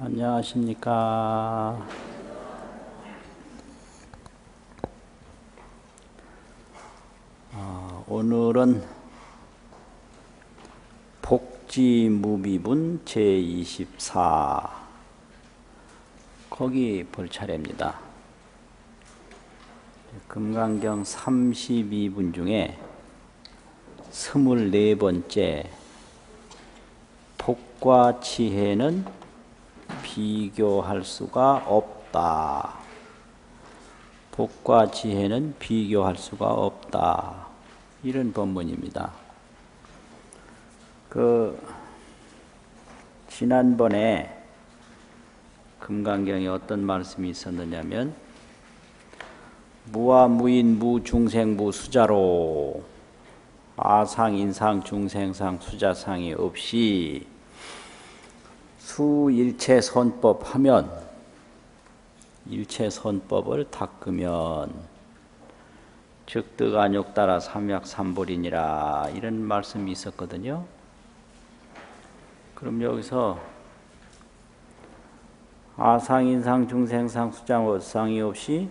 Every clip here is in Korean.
안녕하십니까. 오늘은 복지무비분 제24 거기 볼 차례입니다. 금강경 32분 중에 24번째 복과 지혜는 비교할 수가 없다. 복과 지혜는 비교할 수가 없다. 이런 본문입니다. 지난번에 금강경에 어떤 말씀이 있었느냐면 무와 무인 무중생 무수자로 아상 인상 중생상 수자상이 없이 수일체선법 하면 일체선법을 닦으면 즉득안욕 따라 삼약삼불이니라 이런 말씀이 있었거든요. 그럼 여기서 아상인상 중생상 수자상이 없이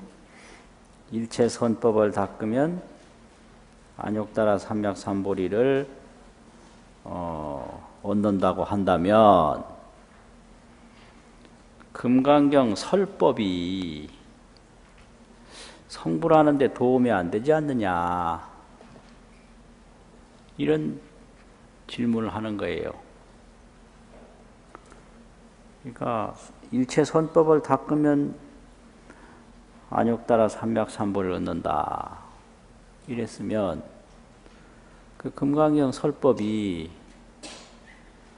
일체선법을 닦으면 안욕 따라 삼약삼불이를 얻는다고 한다면 금강경 설법이 성불하는 데 도움이 안 되지 않느냐 이런 질문을 하는 거예요. 그러니까 일체선법을 닦으면 안욕 따라 삼약삼불을 얻는다 이랬으면 그 금강경 설법이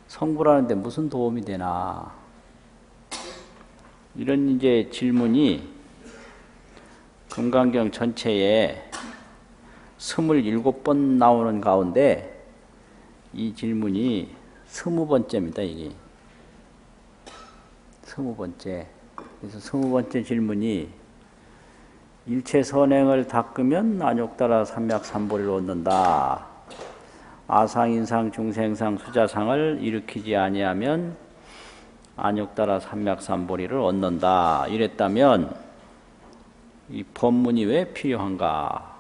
성불하는 데 무슨 도움이 되나 이런 이제 질문이 금강경 전체에 27번 나오는 가운데 이 질문이 20번째입니다. 이게 20번째. 그래서 20번째 질문이 일체선행을 닦으면 안욕 따라 삼약삼불을 얻는다. 아상인상 중생상 수자상을 일으키지 아니하면 안욕 따라 삼약삼불이를 얻는다. 이랬다면 이 법문이 왜 필요한가?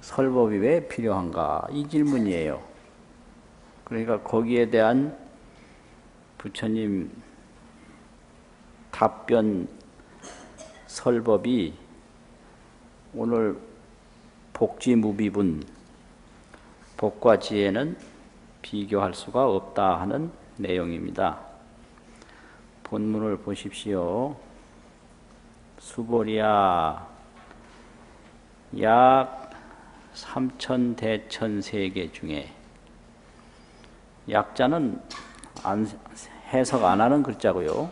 설법이 왜 필요한가? 이 질문이에요. 그러니까 거기에 대한 부처님 답변 설법이 오늘 복지무비분 복과 지혜는 비교할 수가 없다 하는 내용입니다. 본문을 보십시오. 수보리야 약 3000대천세계 중에 약자는 해석 안 하는 글자고요.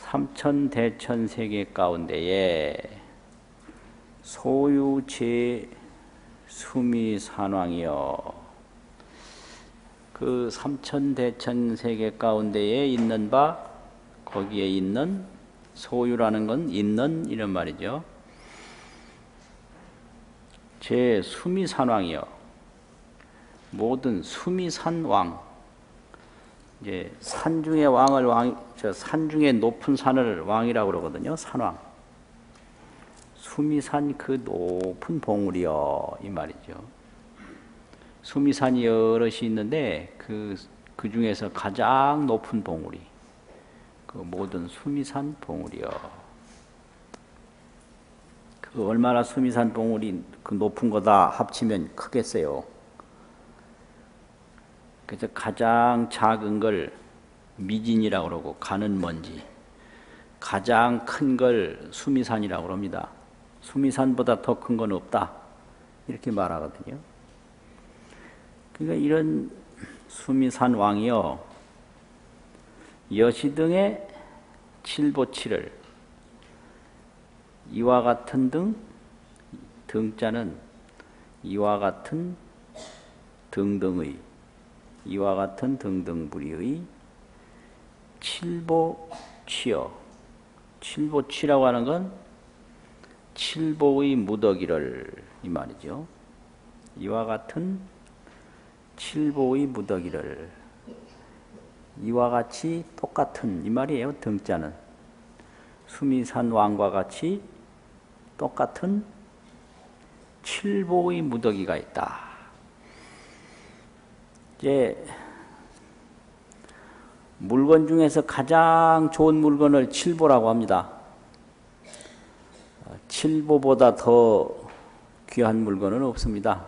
3000대천세계 가운데에 소유제 수미산왕이여 그 3000대천세계 가운데에 있는 바 거기에 있는 소유라는 건 있는 이런 말이죠. 제 수미산왕이여 모든 수미산왕 이제 산 중에 왕을 산 중에 높은 산을 왕이라고 그러거든요. 산왕. 수미산 그 높은 봉우리여 이 말이죠. 수미산이 여럿이 있는데 그 중에서 가장 높은 봉우리 그 모든 수미산 봉우리여. 그 얼마나 수미산 봉우리 그 높은 거다 합치면 크겠어요. 그래서 가장 작은 걸 미진이라고 그러고 가는 먼지, 가장 큰 걸 수미산이라고 그럽니다. 수미산보다 더 큰 건 없다 이렇게 말하거든요. 그러니까 이런 수미산 왕이요 여시등의 칠보치를 이와 같은 등자는 이와 같은 등등의 이와 같은 등등부리의 칠보치여 칠보치라고 하는 건 칠보의 무더기를 이 말이죠. 이와 같은 칠보의 무더기를 이와 같이 똑같은 이 말이에요. 등자는 수미산 왕과 같이 똑같은 칠보의 무더기가 있다. 이제 물건 중에서 가장 좋은 물건을 칠보라고 합니다. 칠보보다 더 귀한 물건은 없습니다.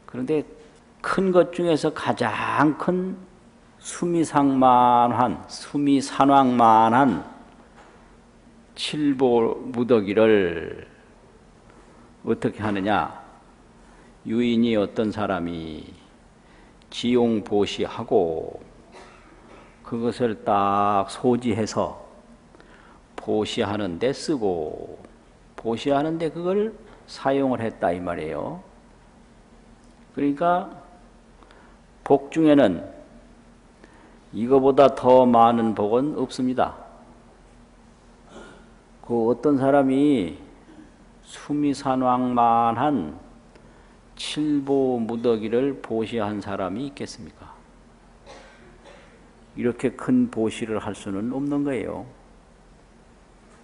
그런데 큰 것 중에서 가장 큰 수미산왕만한 칠보 무더기를 어떻게 하느냐? 유인이 어떤 사람이 지용보시하고 그것을 딱 소지해서 보시하는 데 쓰고 보시하는 데 그걸 사용을 했다 이 말이에요. 그러니까 복 중에는 이거보다 더 많은 복은 없습니다. 그 어떤 사람이 수미산왕만한 칠보 무더기를 보시한 사람이 있겠습니까? 이렇게 큰 보시를 할 수는 없는 거예요.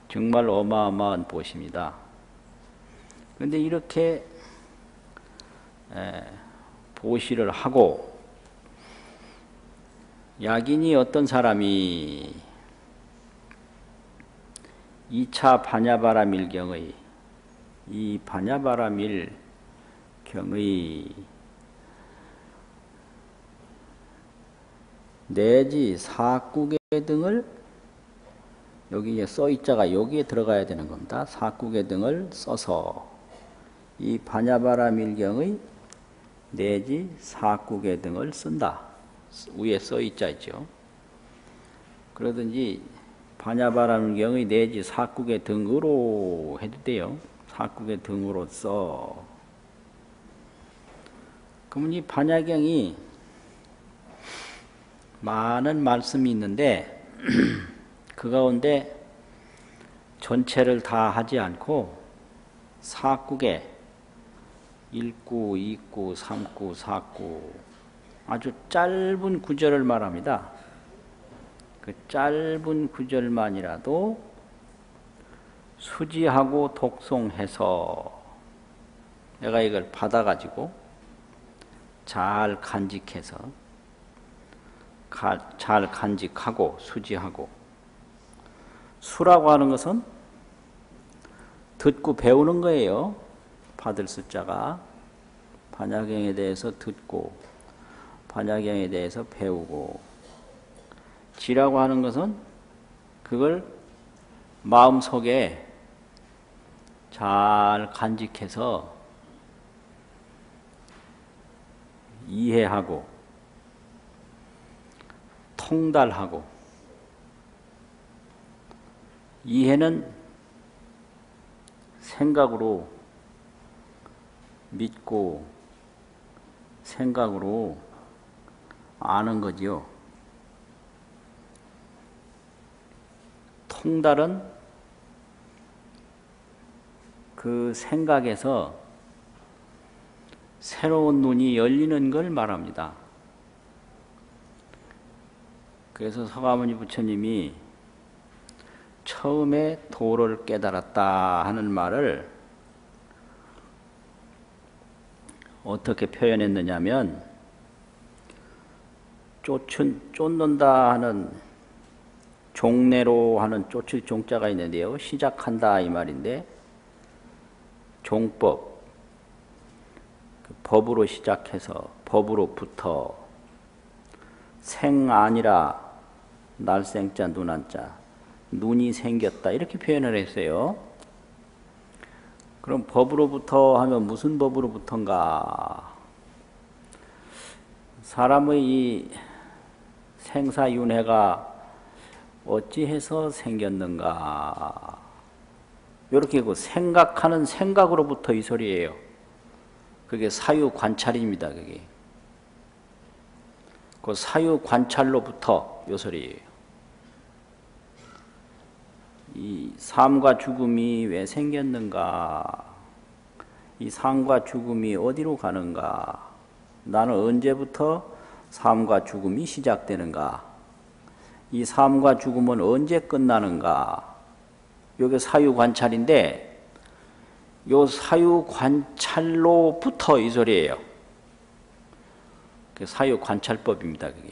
정말 어마어마한 보시입니다. 그런데 이렇게 보시를 하고 약인이 어떤 사람이 2차 반야바라밀경의 이 반야바라밀경의 내지 사구계 등을 여기에 써있자가 여기에 들어가야 되는 겁니다. 사구계 등을 써서 이 반야바라밀경의 내지 사구계 등을 쓴다. 위에 써있자 있죠. 그러든지 반야바라밀경의 내지 사구계 등으로 해도 돼요. 사구계 등으로 써. 그러면 이 반야경이 많은 말씀이 있는데 그 가운데 전체를 다 하지 않고 사구계 1구, 2구, 3구, 4구 아주 짧은 구절을 말합니다. 그 짧은 구절만이라도 수지하고 독송해서 내가 이걸 받아가지고 잘 간직해서 잘 간직하고 수지하고 수라고 하는 것은 듣고 배우는 거예요. 받을 숫자가 반야경에 대해서 듣고 반야경에 대해서 배우고 지라고 하는 것은 그걸 마음속에 잘 간직해서 이해하고 통달하고 이해는 생각으로 믿고 생각으로 아는 거지요. 통달은 그 생각에서 새로운 눈이 열리는 걸 말합니다. 그래서 서가모니 부처님이 처음에 도를 깨달았다 하는 말을 어떻게 표현했느냐면 쫓는다 하는 종내로 하는 쫓을 종자가 있는데요. 시작한다 이 말인데 종법 그 법으로 시작해서 법으로부터 생 아니라 날생자 눈한자 눈이 생겼다 이렇게 표현을 했어요. 그럼 법으로부터 하면 무슨 법으로부터인가? 사람의 이 생사윤회가 어찌해서 생겼는가? 이렇게 그 생각하는 생각으로부터 이 소리예요. 그게 사유관찰입니다. 그게. 그 사유관찰로부터 이 소리예요. 이 삶과 죽음이 왜 생겼는가? 이 삶과 죽음이 어디로 가는가? 나는 언제부터 삶과 죽음이 시작되는가? 이 삶과 죽음은 언제 끝나는가? 이게 사유관찰인데 요 사유관찰로부터 이 소리예요. 사유관찰법입니다. 그게.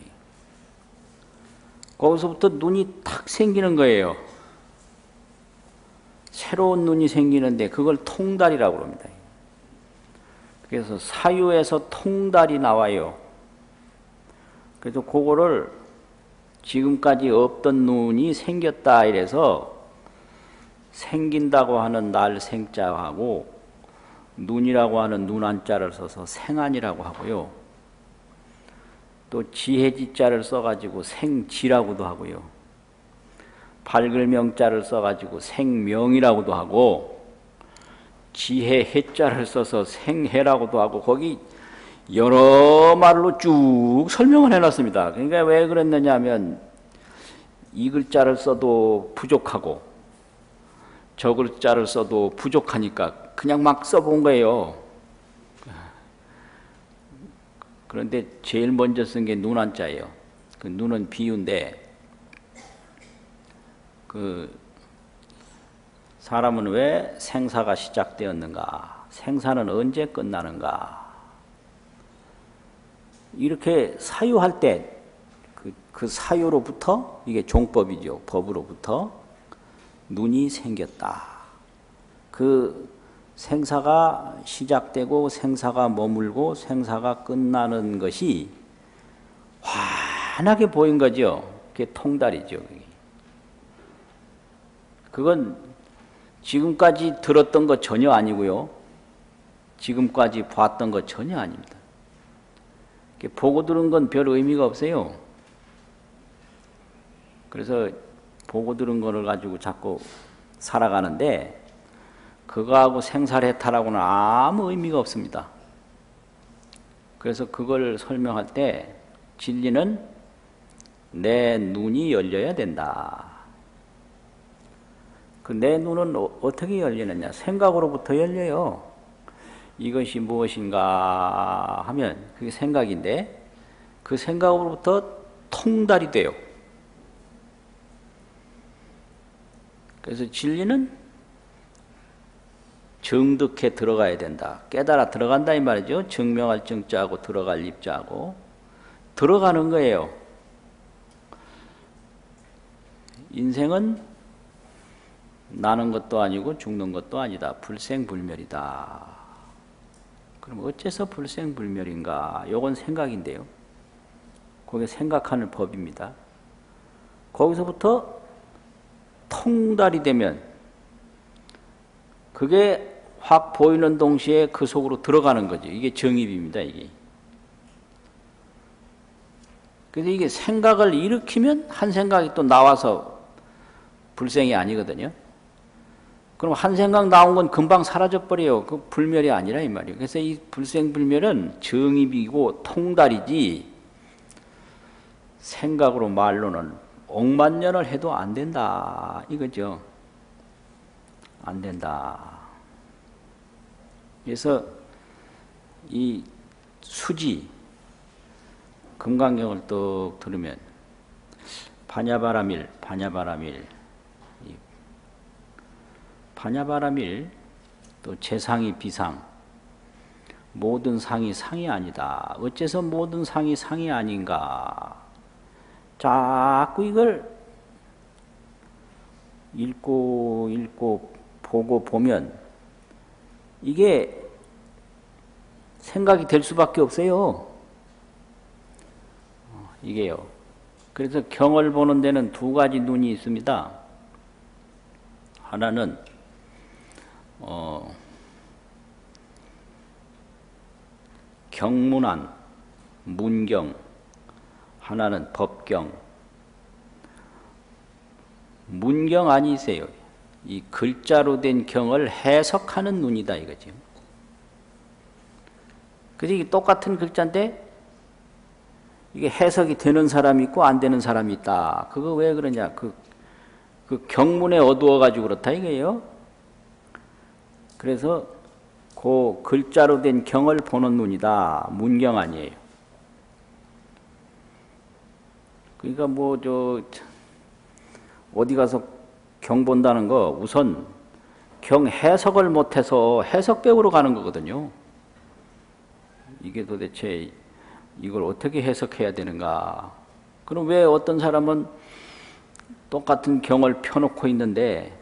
거기서부터 눈이 탁 생기는 거예요. 새로운 눈이 생기는데 그걸 통달이라고 합니다. 그래서 사유에서 통달이 나와요. 그래서 그거를 지금까지 없던 눈이 생겼다 이래서 생긴다고 하는 날 생자하고 눈이라고 하는 눈한자를 써서 생안이라고 하고요. 또 지혜지자를 써가지고 생지라고도 하고요. 밝을 명자를 써가지고 생명이라고도 하고 지혜 해자를 써서 생해라고도 하고 거기 여러 말로 쭉 설명을 해놨습니다. 그러니까 왜 그랬느냐 하면 이 글자를 써도 부족하고 저 글자를 써도 부족하니까 그냥 막 써본 거예요. 그런데 제일 먼저 쓴 게 눈한자예요. 그 눈은 비유인데 그 사람은 왜 생사가 시작되었는가? 생사는 언제 끝나는가? 이렇게 사유할 때 그 사유로부터 이게 종법이죠. 법으로부터 눈이 생겼다. 그 생사가 시작되고 생사가 머물고 생사가 끝나는 것이 환하게 보인 거죠. 그게 통달이죠. 그건 지금까지 들었던 것 전혀 아니고요. 지금까지 봤던 것 전혀 아닙니다. 보고 들은 건 별 의미가 없어요. 그래서 보고 들은 거를 가지고 자꾸 살아가는데 그거하고 생사해탈하고는 아무 의미가 없습니다. 그래서 그걸 설명할 때 진리는 내 눈이 열려야 된다. 그 내 눈은 어떻게 열리느냐? 생각으로부터 열려요. 이것이 무엇인가 하면 그게 생각인데 그 생각으로부터 통달이 돼요. 그래서 진리는 정득해 들어가야 된다. 깨달아 들어간다 이 말이죠. 증명할 증자하고 들어갈 입자하고 들어가는 거예요. 인생은 나는 것도 아니고 죽는 것도 아니다. 불생불멸이다. 그럼 어째서 불생불멸인가? 요건 생각인데요. 그게 생각하는 법입니다. 거기서부터 통달이 되면 그게 확 보이는 동시에 그 속으로 들어가는 거죠. 이게 정입입니다. 이게. 그래서 이게 생각을 일으키면 한 생각이 또 나와서 불생이 아니거든요. 그럼 한 생각 나온 건 금방 사라져버려요. 그 불멸이 아니라 이 말이에요. 그래서 이 불생불멸은 정입이고 통달이지 생각으로 말로는 억만 년을 해도 안 된다. 이거죠. 안 된다. 그래서 이 수지, 금강경을 또 들으면 반야바라밀, 또 재상이 비상, 모든 상이 상이 아니다. 어째서 모든 상이 상이 아닌가? 자꾸 이걸 읽고 보고 보면 이게 생각이 될 수밖에 없어요. 이게요. 그래서 경을 보는 데는 두 가지 눈이 있습니다. 하나는 경문안, 문경, 하나는 법경. 문경안이 있어요. 이 글자로 된 경을 해석하는 눈이다 이거죠. 그래서 이게 똑같은 글자인데 이게 해석이 되는 사람이 있고 안 되는 사람이 있다. 그거 왜 그러냐? 그 경문에 어두워가지고 그렇다 이거예요. 그래서 그 글자로 된 경을 보는 눈이다. 문경안이에요. 그러니까 어디 가서 경 본다는 거 우선 경 해석을 못해서 해석 배우러 가는 거거든요. 이게 도대체 이걸 어떻게 해석해야 되는가. 그럼 왜 어떤 사람은 똑같은 경을 펴놓고 있는데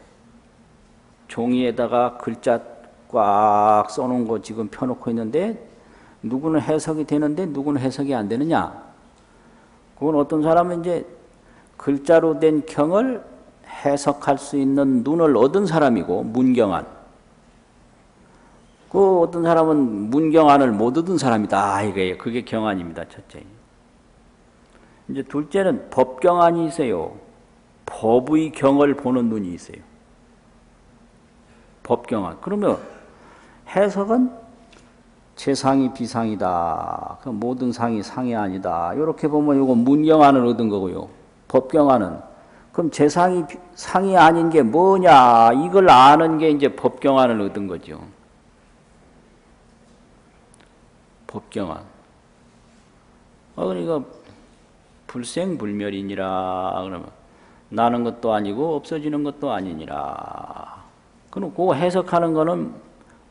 종이에다가 글자 꽉 써놓은 거 지금 펴놓고 있는데 누구는 해석이 되는데 누구는 해석이 안 되느냐. 그건 어떤 사람은 이제 글자로 된 경을 해석할 수 있는 눈을 얻은 사람이고 문경안. 그 어떤 사람은 문경안을 못 얻은 사람이다. 이거예요. 그게 경안입니다. 첫째. 이제 둘째는 법경안이 있어요. 법의 경을 보는 눈이 있어요. 법경안. 그러면 해석은 재상이 비상이다. 그 모든 상이 상이 아니다. 이렇게 보면 이거 문경안을 얻은 거고요. 법경안은 그럼 재상이 상이 아닌 게 뭐냐? 이걸 아는 게 이제 법경안을 얻은 거죠. 법경안. 그러니까 불생불멸이니라. 그러면 나는 것도 아니고 없어지는 것도 아니니라. 그럼 그거 해석하는 거는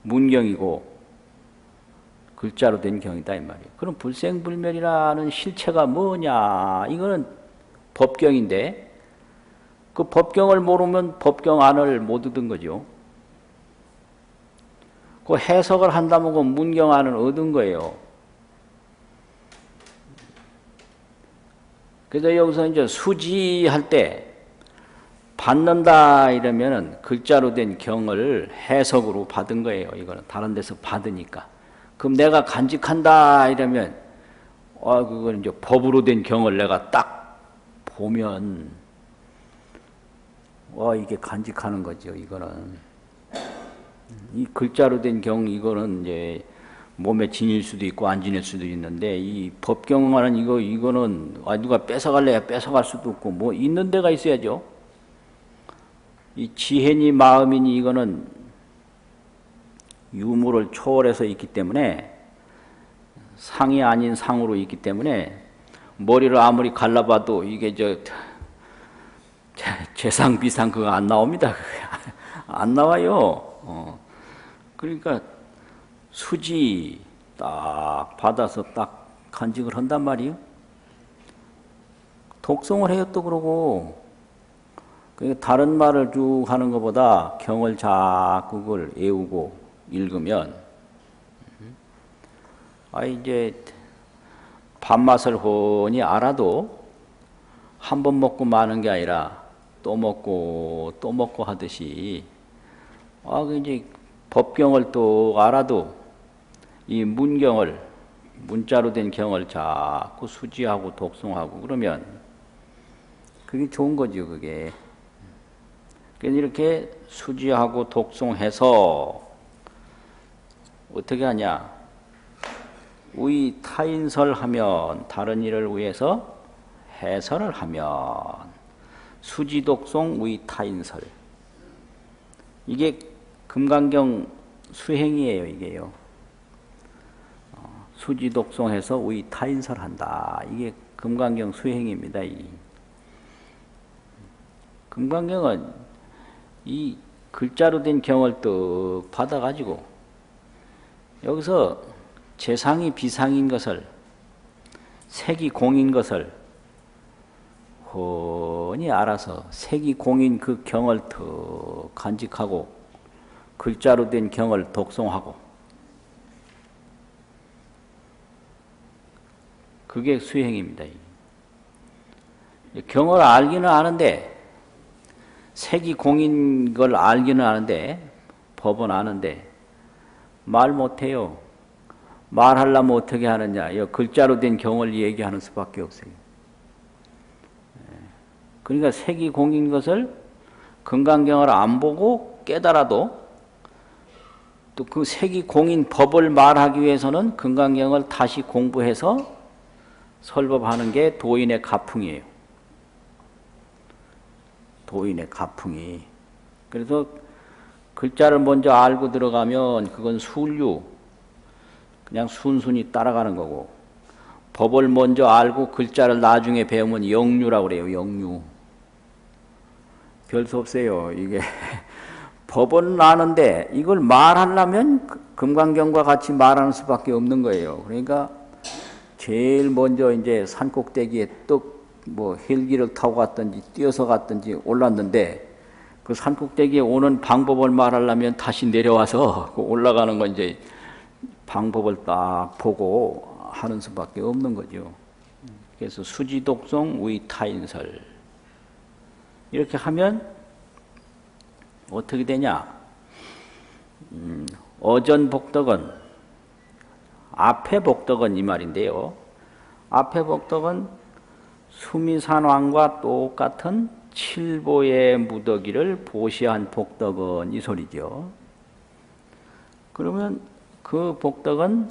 문경이고 글자로 된 경이다 이 말이에요. 그럼 불생불멸이라는 실체가 뭐냐? 이거는 법경인데 그 법경을 모르면 법경안을 못 얻은 거죠. 그 해석을 한다면 그 문경안을 얻은 거예요. 그래서 여기서 이제 수지할 때 받는다 이러면은 글자로 된 경을 해석으로 받은 거예요. 이거는 다른 데서 받으니까. 그럼 내가 간직한다 이러면 그건 이제 법으로 된 경을 내가 딱 보면 이게 간직하는 거죠. 이거는 이 글자로 된 경 이거는 이제 몸에 지닐 수도 있고 안 지닐 수도 있는데 이 법경만은 이거는 누가 뺏어갈래야 뺏어갈 수도 없고 뭐 있는 데가 있어야죠. 이 지혜니 마음이니 이거는 유무를 초월해서 있기 때문에 상이 아닌 상으로 있기 때문에 머리를 아무리 갈라봐도 이게 재상 비상 그거 안 나옵니다. 안 나와요. 그러니까 수지 딱 받아서 딱 간직을 한단 말이에요. 독송을 해요 또 그러고. 그러니까 다른 말을 쭉 하는 것보다 경을 자꾸 그걸 외우고 읽으면 이제 밥맛을 훤히 알아도 한 번 먹고 마는 게 아니라 또 먹고 또 먹고 하듯이 이제 법경을 또 알아도 이 문경을 문자로 된 경을 자꾸 수지하고 독송하고 그러면 그게 좋은 거죠. 그게. 그래서 이렇게 수지하고 독송해서 어떻게 하냐? 우리 타인설하면 다른 일을 위해서 해설을 하면 수지독송 우리 타인설. 이게 금강경 수행이에요. 이게요. 수지독송해서 우리 타인설한다. 이게 금강경 수행입니다. 금강경은 이 글자로 된 경을 떡 받아가지고 여기서 재상이 비상인 것을 색이 공인 것을 훤히 알아서 색이 공인 그 경을 더 간직하고 글자로 된 경을 독송하고 그게 수행입니다. 경을 알기는 아는데 색이 공인 걸 알기는 아는데 법은 아는데 말 못해요. 말하려면 어떻게 하느냐. 글자로 된 경을 얘기하는 수밖에 없어요. 그러니까 색이 공인 것을 금강경을 안 보고 깨달아도 또 그 색이 공인 법을 말하기 위해서는 금강경을 다시 공부해서 설법하는 게 도인의 가풍이에요. 도인의 가풍이. 그래서 글자를 먼저 알고 들어가면 그건 순류, 그냥 순순히 따라가는 거고 법을 먼저 알고 글자를 나중에 배우면 영유라고 그래요. 영유. 별 수 없어요. 이게 법은 아는데 이걸 말하려면 금강경과 같이 말하는 수밖에 없는 거예요. 그러니까 제일 먼저 이제 산꼭대기에 뭐 헬기를 타고 갔든지 뛰어서 갔든지 올랐는데 그 산꼭대기에 오는 방법을 말하려면 다시 내려와서 올라가는 건 이제 방법을 딱 보고 하는 수밖에 없는 거죠. 그래서 수지독송 위타인설 이렇게 하면 어떻게 되냐? 어전복덕은 앞에 복덕은 이 말인데요. 앞에 복덕은 수미산왕과 똑같은 칠보의 무더기를 보시한 복덕은 이 소리죠. 그러면 그 복덕은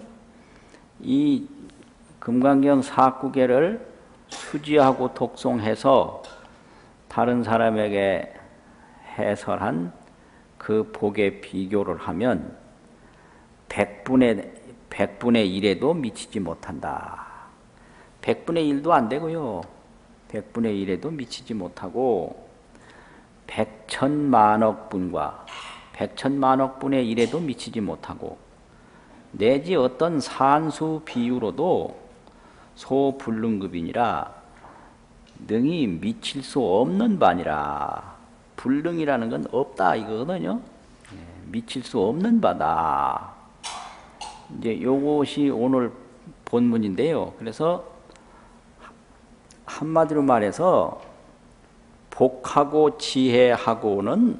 이 금강경 사구계를 수지하고 독송해서 다른 사람에게 해설한 그 복의 비교를 하면 100분의 1에도 미치지 못한다. 100분의 1도 안 되고요. 100분의 1에도 미치지 못하고 100천만억 분과 100천만억 분의 1에도 미치지 못하고 내지 어떤 산수 비유로도 소불능급이니라 능히 미칠 수 없는 바니라. 불능이라는 건 없다 이거거든요. 미칠 수 없는 바다. 이제 요것이 오늘 본문인데요. 그래서 한마디로 말해서 복하고 지혜하고는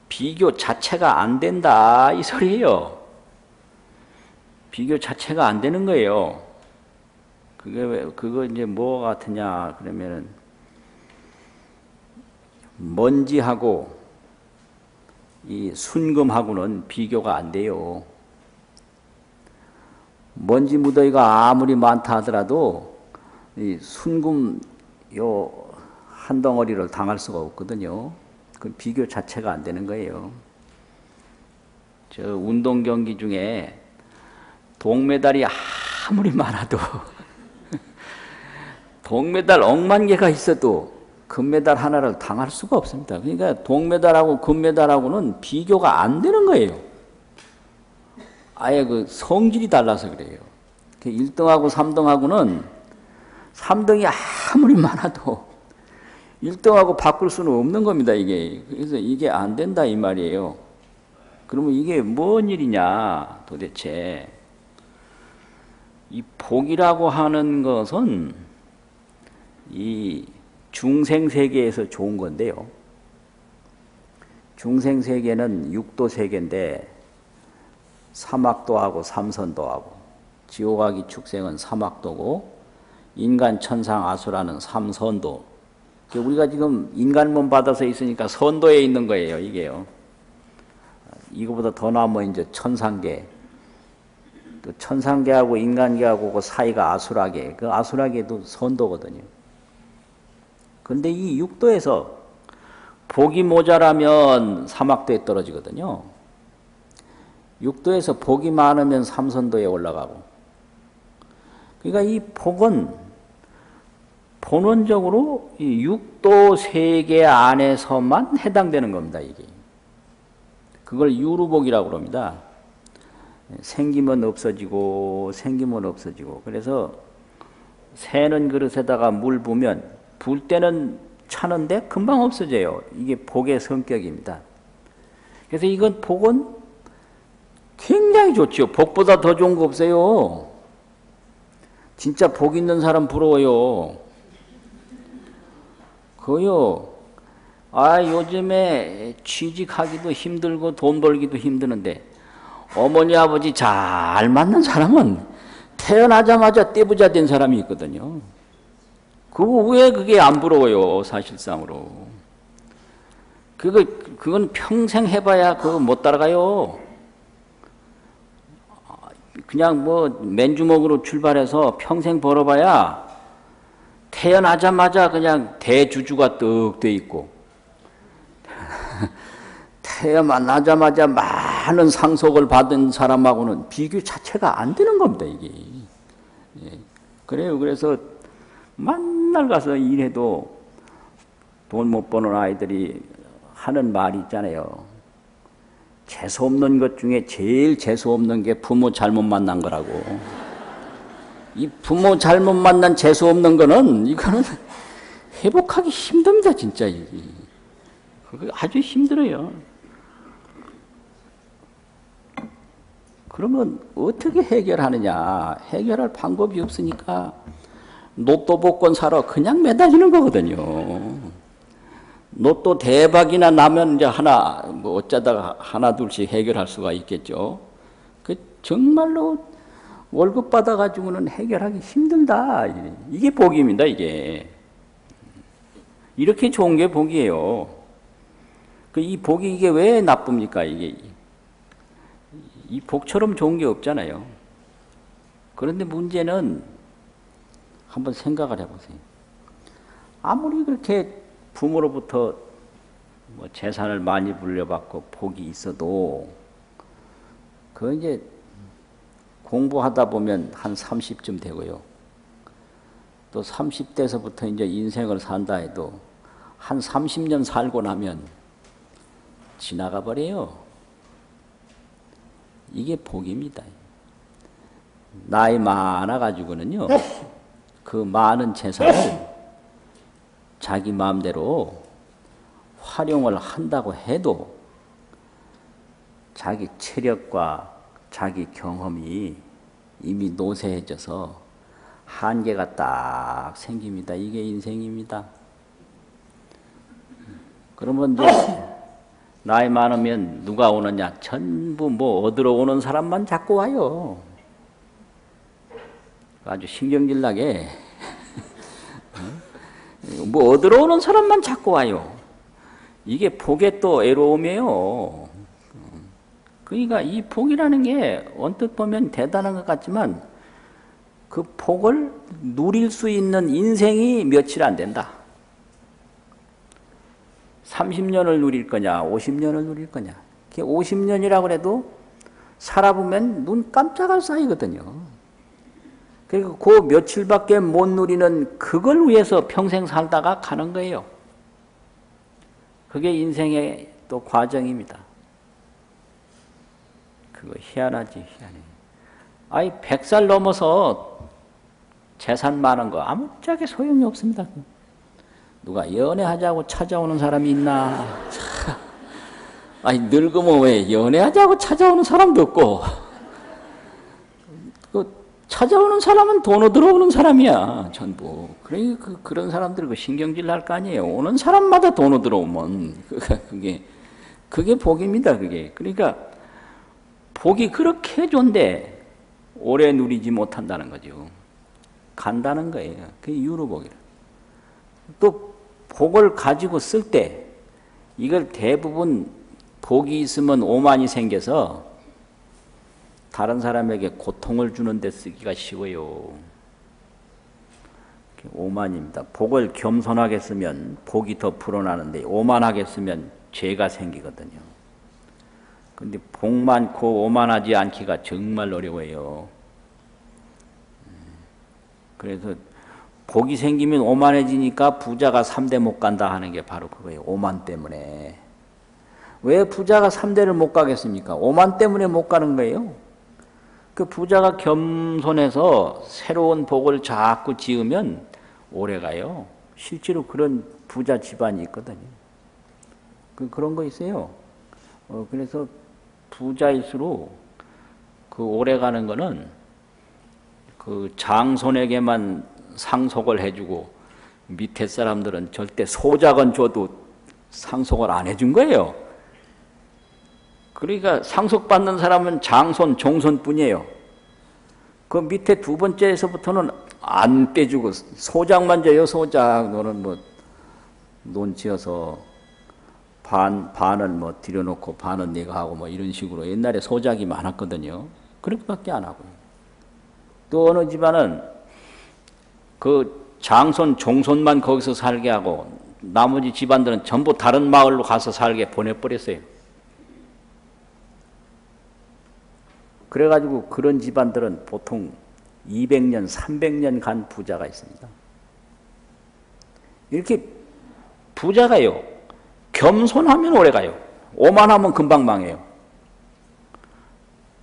비교 자체가 안 된다 이 소리예요. 비교 자체가 안 되는 거예요. 그거 이제 뭐 같으냐 그러면은 먼지하고 이 순금하고는 비교가 안 돼요. 먼지 무더기가 아무리 많다 하더라도 이 순금 요 한 덩어리를 당할 수가 없거든요. 그 비교 자체가 안 되는 거예요. 저 운동 경기 중에 동메달이 아무리 많아도 동메달 억만 개가 있어도 금메달 하나를 당할 수가 없습니다. 그러니까 동메달하고 금메달하고는 비교가 안 되는 거예요. 아예 그 성질이 달라서 그래요. 1등하고 3등하고는 3등이 아무리 많아도 1등하고 바꿀 수는 없는 겁니다, 이게. 그래서 이게 안 된다, 이 말이에요. 그러면 이게 뭔 일이냐, 도대체. 이 복이라고 하는 것은 이 중생세계에서 좋은 건데요. 중생세계는 육도세계인데 사막도하고 삼선도하고 지옥아기 축생은 사막도고 인간 천상 아수라는 삼선도. 우리가 지금 인간몸 받아서 있으니까 선도에 있는 거예요, 이게요. 이거보다 더 나면 이제 천상계. 또 천상계하고 인간계하고 그 사이가 아수라계. 그 아수라계도 선도거든요. 근데 이 육도에서 복이 모자라면 사막도에 떨어지거든요. 육도에서 복이 많으면 삼선도에 올라가고. 그러니까 이 복은 본원적으로 이 육도 세계 안에서만 해당되는 겁니다, 이게. 그걸 유루복이라고 합니다. 생기면 없어지고, 생기면 없어지고. 그래서 새는 그릇에다가 물 부으면, 불 때는 차는데 금방 없어져요. 이게 복의 성격입니다. 그래서 이건 복은 굉장히 좋죠. 복보다 더 좋은 거 없어요. 진짜 복 있는 사람 부러워요. 그요. 요즘에 취직하기도 힘들고 돈 벌기도 힘드는데 어머니 아버지 잘 맞는 사람은 태어나자마자 떼부자 된 사람이 있거든요. 왜 그게 안 부러워요, 사실상으로. 그건 평생 해봐야 그거 못 따라가요. 그냥 뭐 맨주먹으로 출발해서 평생 벌어봐야 태어나자마자 그냥 대주주가 떡 돼 있고 태어나자마자 많은 상속을 받은 사람하고는 비교 자체가 안 되는 겁니다, 이게. 그래요. 그래서 맨날 가서 일해도 돈 못 버는 아이들이 하는 말이 있잖아요. 재수없는 것 중에 제일 재수없는 게 부모 잘못 만난 거라고. 이 부모 잘못 만난 재수없는 거는 이거는 회복하기 힘듭니다. 진짜. 그거 아주 힘들어요. 그러면 어떻게 해결하느냐. 해결할 방법이 없으니까 로또 복권 사러 그냥 매달리는 거거든요. 로또 대박이나 나면 이제 하나, 뭐 어쩌다가 하나 둘씩 해결할 수가 있겠죠. 그 정말로 월급 받아가지고는 해결하기 힘들다. 이게 복입니다, 이게. 이렇게 좋은 게 복이에요. 이 복이 이게 왜 나쁩니까, 이게. 이 복처럼 좋은 게 없잖아요. 그런데 문제는 한번 생각을 해보세요. 아무리 그렇게 부모로부터 뭐 재산을 많이 물려받고 복이 있어도 그 이제 공부하다 보면 한 30쯤 되고요. 또 30대서부터 이제 인생을 산다 해도 한 30년 살고 나면 지나가 버려요. 이게 복입니다. 나이 많아가지고는요, 그 많은 재산을 자기 마음대로 활용을 한다고 해도 자기 체력과 자기 경험이 이미 노쇠해져서 한계가 딱 생깁니다. 이게 인생입니다. 그러면 이제 나이 많으면 누가 오느냐? 전부 뭐 얻으러 오는 사람만 자꾸 와요. 아주 신경질 나게. 뭐 얻으러 오는 사람만 자꾸 와요. 이게 복의 또 애로움이에요. 그러니까 이 복이라는 게 언뜻 보면 대단한 것 같지만 그 복을 누릴 수 있는 인생이 며칠 안 된다. 30년을 누릴 거냐, 50년을 누릴 거냐. 50년이라고 해도 살아보면 눈 깜짝할 사이거든요. 그리고 그 며칠밖에 못 누리는 그걸 위해서 평생 살다가 가는 거예요. 그게 인생의 또 과정입니다. 그거 희한하지, 희한해. 아이, 100살 넘어서 재산 많은 거 아무짝에 소용이 없습니다. 누가 연애하자고 찾아오는 사람이 있나? 아니, 늙으면 왜 연애하자고 찾아오는 사람도 없고, 찾아오는 사람은 돈 얻으러 오는 사람이야, 전부. 그러니까 그런 사람들 신경질 날 거 아니에요. 오는 사람마다 돈 얻으러 오면. 그게 복입니다, 그게. 그러니까, 복이 그렇게 좋은데, 오래 누리지 못한다는 거죠. 간다는 거예요. 그게 유로복이라. 또, 복을 가지고 쓸 때, 이걸 대부분 복이 있으면 오만이 생겨서, 다른 사람에게 고통을 주는 데 쓰기가 쉬워요. 오만입니다. 복을 겸손하게 쓰면 복이 더 불어나는데 오만하게 쓰면 죄가 생기거든요. 그런데 복 많고 오만하지 않기가 정말 어려워요. 그래서 복이 생기면 오만해지니까 부자가 3대 못 간다 하는 게 바로 그거예요. 오만 때문에. 왜 부자가 3대를 못 가겠습니까? 오만 때문에 못 가는 거예요. 그 부자가 겸손해서 새로운 복을 자꾸 지으면 오래가요. 실제로 그런 부자 집안이 있거든요. 그런 거 있어요. 그래서 부자일수록 그 오래가는 거는 그 장손에게만 상속을 해주고 밑에 사람들은 절대 소작은 줘도 상속을 안 해준 거예요. 그러니까 상속받는 사람은 장손, 종손뿐이에요. 그 밑에 두 번째에서부터는 안 빼주고 소작만 줘요. 소작. 너는 뭐 논 지어서 반은 뭐 들여놓고 반은 내가 하고 뭐 이런 식으로 옛날에 소작이 많았거든요. 그렇게밖에 안 하고요. 또 어느 집안은 그 장손, 종손만 거기서 살게 하고 나머지 집안들은 전부 다른 마을로 가서 살게 보내버렸어요. 그래가지고 그런 집안들은 보통 200년, 300년 간 부자가 있습니다. 이렇게 부자가요, 겸손하면 오래가요. 오만하면 금방 망해요.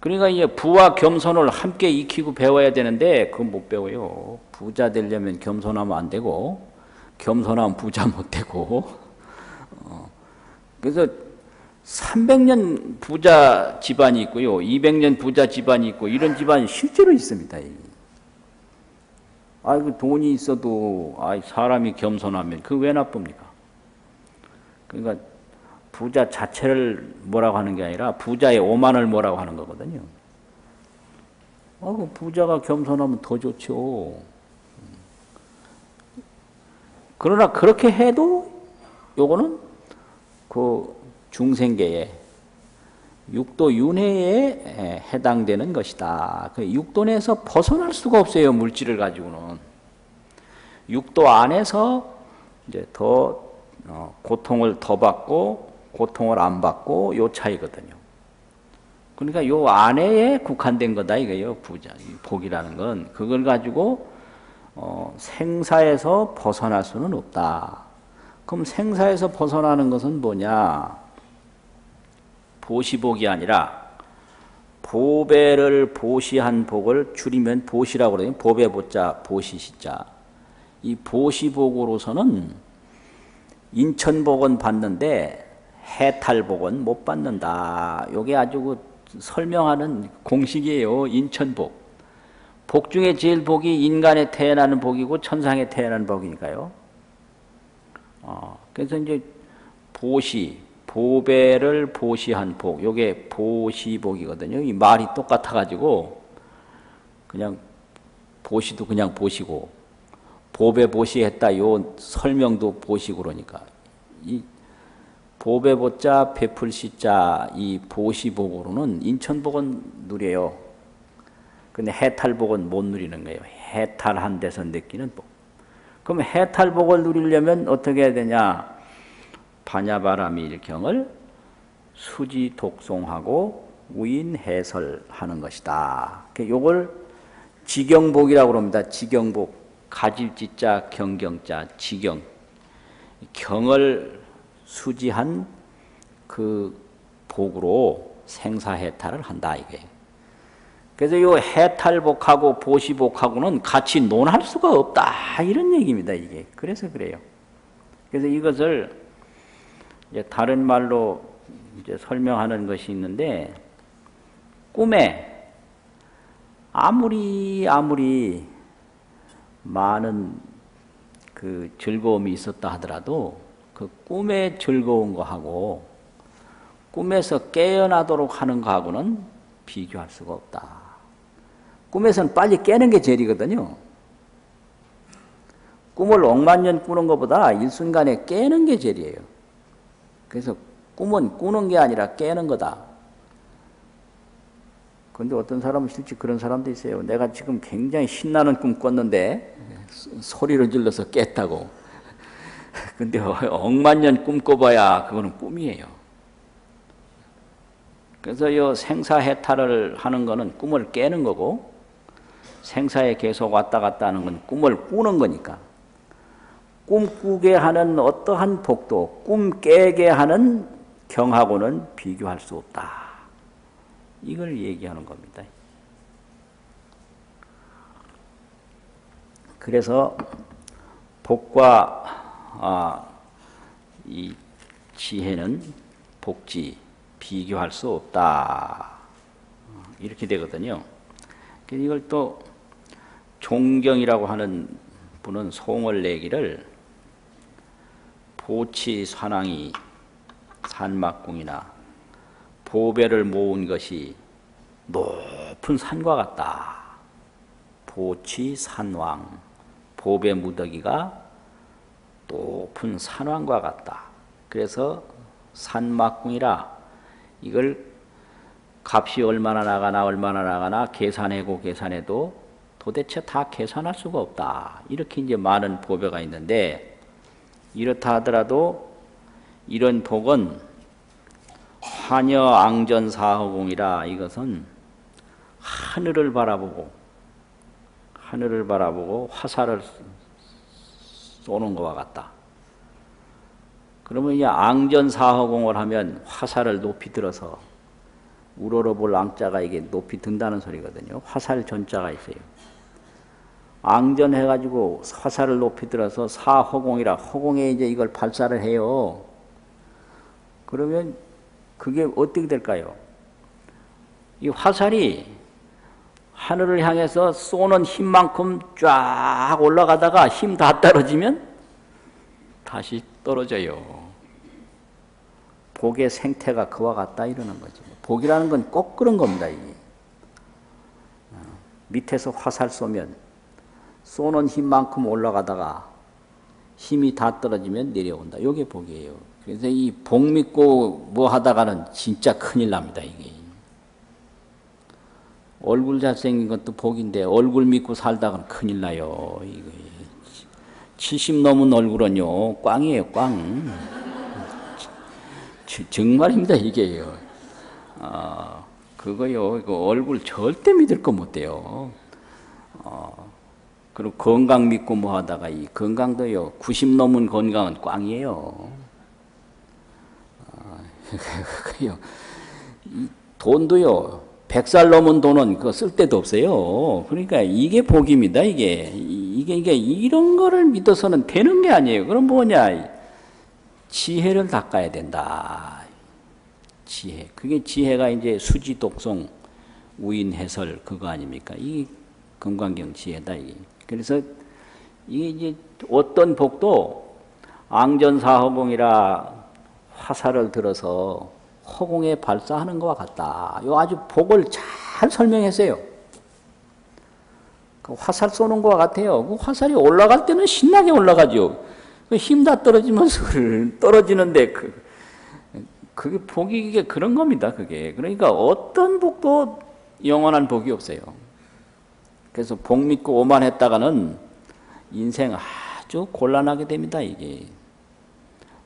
그러니까 이제 부와 겸손을 함께 익히고 배워야 되는데 그건 못 배워요. 부자 되려면 겸손하면 안 되고, 겸손하면 부자 못 되고. 그래서 300년 부자 집안이 있고요, 200년 부자 집안이 있고, 이런 집안이 실제로 있습니다. 아이고, 돈이 있어도 사람이 겸손하면 그거 왜 나쁩니까? 그러니까 부자 자체를 뭐라고 하는 게 아니라 부자의 오만을 뭐라고 하는 거거든요. 부자가 겸손하면 더 좋죠. 그러나 그렇게 해도 요거는 그 중생계에 육도 윤회에 해당되는 것이다. 그 육도 내에서 벗어날 수가 없어요. 물질을 가지고는. 육도 안에서 이제 더 고통을 더 받고 고통을 안 받고 요 차이거든요. 그러니까 요 안에에 국한된 거다 이거예요. 부자, 복이라는 건. 그걸 가지고 생사에서 벗어날 수는 없다. 그럼 생사에서 벗어나는 것은 뭐냐? 보시복이 아니라 보배를 보시한 복을 줄이면 보시라고 그러거든요. 보배 보자, 보시시자. 이 보시복으로서는 인천복은 받는데 해탈복은 못 받는다. 이게 아주 설명하는 공식이에요. 인천복. 복 중에 제일 복이 인간에 태어나는 복이고 천상에 태어나는 복이니까요. 그래서 이제 보시, 보배를 보시한 복, 요게 보시복이거든요. 이 말이 똑같아가지고 그냥 보시도 그냥 보시고 보배 보시했다 요 설명도 보시고 그러니까 이 보배 보자 베풀 시자 이 보시복으로는 인천복은 누려요. 근데 해탈복은 못 누리는 거예요. 해탈한 데서 느끼는 복. 그럼 해탈복을 누리려면 어떻게 해야 되냐? 반야바라밀경을 수지 독송하고 우인 해설하는 것이다. 요걸 지경복이라고 합니다. 지경복. 가질지자 경경자 지경. 경을 수지한 그 복으로 생사해탈을 한다 이게. 그래서 이 해탈복하고 보시복하고는 같이 논할 수가 없다 이런 얘기입니다 이게. 그래서 그래요. 그래서 이것을 이제 다른 말로 이제 설명하는 것이 있는데, 꿈에 아무리 많은 그 즐거움이 있었다 하더라도 그 꿈의 즐거운 거하고 꿈에서 깨어나도록 하는 거하고는 비교할 수가 없다. 꿈에서는 빨리 깨는 게 제일이거든요. 꿈을 억만년 꾸는 것보다 일순간에 깨는 게 제일이에요. 그래서 꿈은 꾸는 게 아니라 깨는 거다. 그런데 어떤 사람은 실제 그런 사람도 있어요. 내가 지금 굉장히 신나는 꿈 꿨는데 소리를 질러서 깼다고. 근데 억만년 꿈 꿔봐야 그거는 꿈이에요. 그래서 이 생사해탈을 하는 거는 꿈을 깨는 거고, 생사에 계속 왔다 갔다 하는 건 꿈을 꾸는 거니까. 꿈꾸게 하는 어떠한 복도 꿈 깨게 하는 경하고는 비교할 수 없다. 이걸 얘기하는 겁니다. 그래서 복과 이 지혜는 복지 비교할 수 없다. 이렇게 되거든요. 이걸 또 종경이라고 하는 분은 송을 내기를 보치산왕이 산막궁이나 보배를 모은 것이 높은 산과 같다. 보치산왕, 보배 무더기가 높은 산왕과 같다. 그래서 산막궁이라 이걸 값이 얼마나 나가나 계산해도 도대체 다 계산할 수가 없다. 이렇게 이제 많은 보배가 있는데, 이렇다 하더라도 이런 복은 화녀 앙전사허공이라 이것은 하늘을 바라보고 하늘을 바라보고 화살을 쏘는 것과 같다. 그러면 이제 앙전사허공을 하면 화살을 높이 들어서 우러러볼 앙자가 이게 높이 든다는 소리거든요. 화살 전자가 있어요. 앙전해가지고 화살을 높이 들어서 사허공이라 허공에 이제 이걸 발사를 해요. 그러면 그게 어떻게 될까요? 이 화살이 하늘을 향해서 쏘는 힘만큼 쫙 올라가다가 힘 다 떨어지면 다시 떨어져요. 복의 생태가 그와 같다 이러는 거죠. 복이라는 건 꼭 그런 겁니다. 이게. 밑에서 화살 쏘면 쏘는 힘만큼 올라가다가 힘이 다 떨어지면 내려온다. 이게 복이에요. 그래서 이 복 믿고 뭐 하다가는 진짜 큰일 납니다. 이게. 얼굴 잘생긴 것도 복인데 얼굴 믿고 살다가는 큰일 나요. 이거 70 넘은 얼굴은요 꽝이에요. 꽝. 정말입니다. 이게요. 그거요. 이거 얼굴 절대 믿을 거 못 돼요. 그리고 건강 믿고 뭐 하다가 이 건강도요 90 넘은 건강은 꽝이에요. 그거요. 이 돈도요 100살 넘은 돈은 그거 쓸 데도 없어요. 그러니까 이게 복입니다. 이게 이런 거를 믿어서는 되는 게 아니에요. 그럼 뭐냐? 지혜를 닦아야 된다. 지혜. 그게 지혜가 이제 수지 독송 우인 해설 그거 아닙니까? 이 금강경 지혜다. 이게. 그래서 이게 이제 어떤 복도 앙전사허공이라 화살을 들어서 허공에 발사하는 것과 같다. 요 아주 복을 잘 설명했어요. 그 화살 쏘는 것과 같아요. 그 화살이 올라갈 때는 신나게 올라가죠. 힘 다 떨어지면서 떨어지는데 그게 복이 이게 그런 겁니다. 그게 그러니까 어떤 복도 영원한 복이 없어요. 그래서 복 믿고 오만했다가는 인생 아주 곤란하게 됩니다. 이게.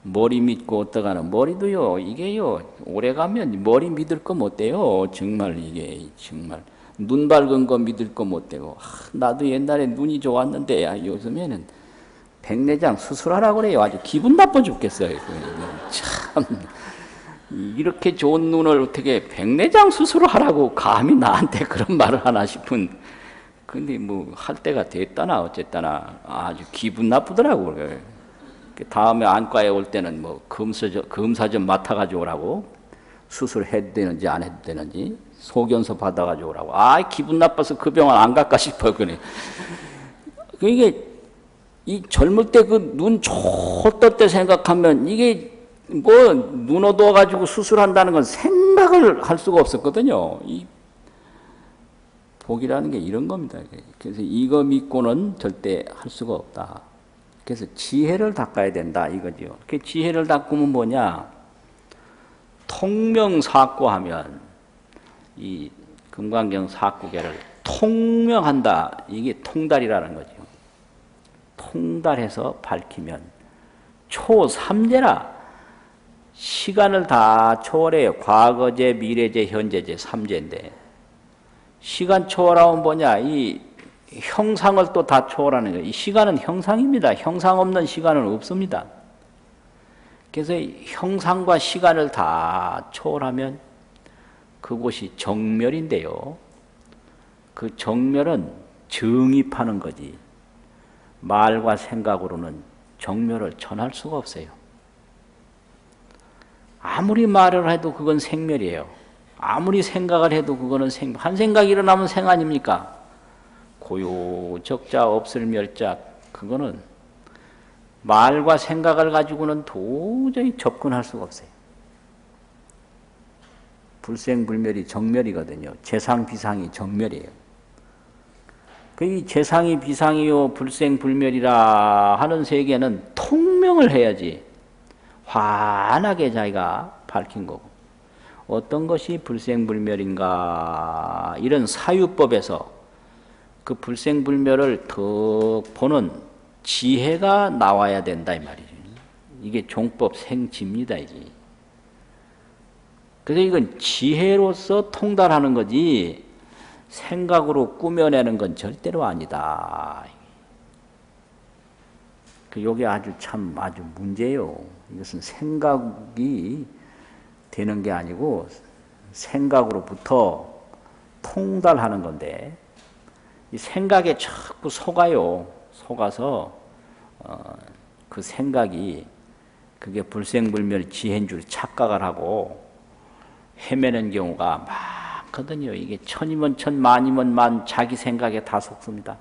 머리 믿고 어떠가는 머리도요 이게요 오래가면 머리 믿을 거 못 돼요. 정말 이게 정말 눈 밝은 거 믿을 거 못 되고 나도 옛날에 눈이 좋았는데 요즘에는 백내장 수술하라고 그래요. 아주 기분 나빠 죽겠어요. 참 이렇게 좋은 눈을 어떻게 백내장 수술을 하라고 감히 나한테 그런 말을 하나 싶은. 근데 뭐 할 때가 됐다나 어쨌다나 아주 기분 나쁘더라고. 다음에 안과에 올 때는 뭐 검사 좀 맡아가지고 오라고. 수술해도 되는지 안 해도 되는지 소견서 받아가지고 오라고. 기분 나빠서 그 병원 안 갈까 싶어. 그래. 이게 이 젊을 때 그 눈 좋을 때 생각하면 이게 뭐 눈 어두워가지고 수술한다는 건 생각을 할 수가 없었거든요. 이 복이라는 게 이런 겁니다. 그래서 이거 믿고는 절대 할 수가 없다. 그래서 지혜를 닦아야 된다 이거죠. 그 지혜를 닦으면 뭐냐? 통명사구하면 이 금강경 사구계를 통명한다. 이게 통달이라는 거죠. 통달해서 밝히면 초삼재라 시간을 다 초월해요. 과거제, 미래제, 현재제, 삼재인데 시간 초월하면 뭐냐? 이 형상을 또 다 초월하는 거예요. 이 시간은 형상입니다. 형상 없는 시간은 없습니다. 그래서 형상과 시간을 다 초월하면 그곳이 정멸인데요. 그 정멸은 정입하는 거지. 말과 생각으로는 정멸을 전할 수가 없어요. 아무리 말을 해도 그건 생멸이에요. 아무리 생각을 해도 그거는 한 생각이 일어나면 생 아닙니까? 고요, 적자, 없을 멸자, 그거는 말과 생각을 가지고는 도저히 접근할 수가 없어요. 불생불멸이 정멸이거든요. 재상, 비상이 정멸이에요. 이 재상이 비상이요 불생불멸이라 하는 세계는 통명을 해야지 환하게 자기가 밝힌 거고 어떤 것이 불생불멸인가 이런 사유법에서 그 불생불멸을 더 보는 지혜가 나와야 된다 이 말이죠. 이게 종법 생지입니다. 이게. 그래서 이건 지혜로서 통달하는 거지 생각으로 꾸며내는 건 절대로 아니다. 요게 아주 문제예요. 이것은 생각이 되는 게 아니고 생각으로부터 통달하는 건데 이 생각에 자꾸 속아요. 속아서 그 생각이 그게 불생불멸 지혜인 줄 착각을 하고 헤매는 경우가 많거든요. 이게 천이면 천, 만이면 만 자기 생각에 다 속습니다.